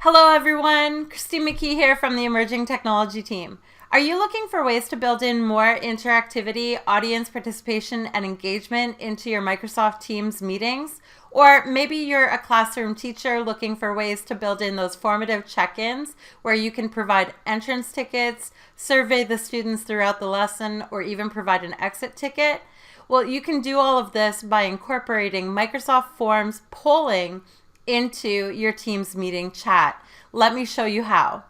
Hello everyone, Christine McKee here from the Emerging Technology team. Are you looking for ways to build in more interactivity, audience participation, and engagement into your Microsoft Teams meetings? Or maybe you're a classroom teacher looking for ways to build in those formative check-ins where you can provide entrance tickets, survey the students throughout the lesson, or even provide an exit ticket? Well, you can do all of this by incorporating Microsoft Forms polling into your Teams meeting chat. Let me show you how.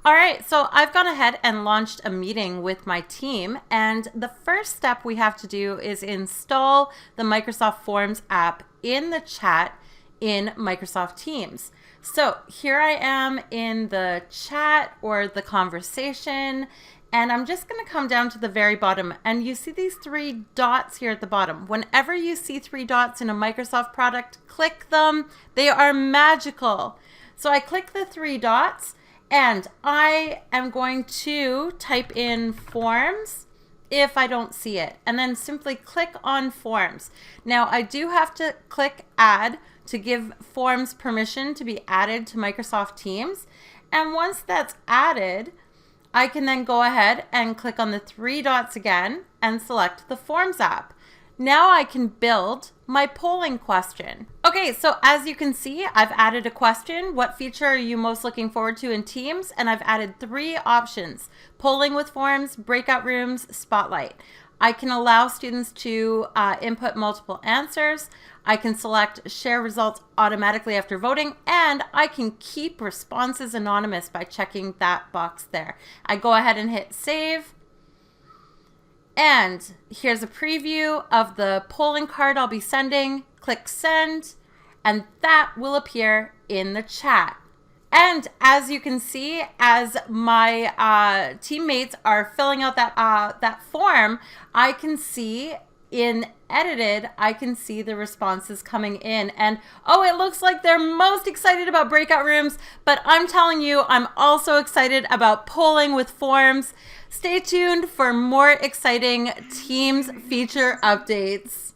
All right, so I've gone ahead and launched a meeting with my team, and the first step we have to do is install the Microsoft Forms app in the chat in Microsoft Teams. So here I am in the chat or the conversation, and I'm just going to come down to the very bottom, and you see these three dots here at the bottom. Whenever you see three dots in a Microsoft product, click them. They are magical. So I click the three dots, and I am going to type in forms if I don't see it, and then simply click on forms. Now I do have to click add to give forms permission to be added to Microsoft Teams. And once that's added, I can then go ahead and click on the three dots again and select the Forms app. Now I can build my polling question. Okay, so as you can see, I've added a question. What feature are you most looking forward to in Teams? And I've added three options: polling with forms, breakout rooms, spotlight. I can allow students to input multiple answers. I can select share results automatically after voting, and I can keep responses anonymous by checking that box there. I go ahead and hit save. And here's a preview of the polling card I'll be sending. Click send, and that will appear in the chat. And as you can see, as my teammates are filling out that form, I can see in edited, I can see the responses coming in. And oh, it looks like they're most excited about breakout rooms, but I'm telling you, I'm also excited about polling with forms. Stay tuned for more exciting Teams feature updates.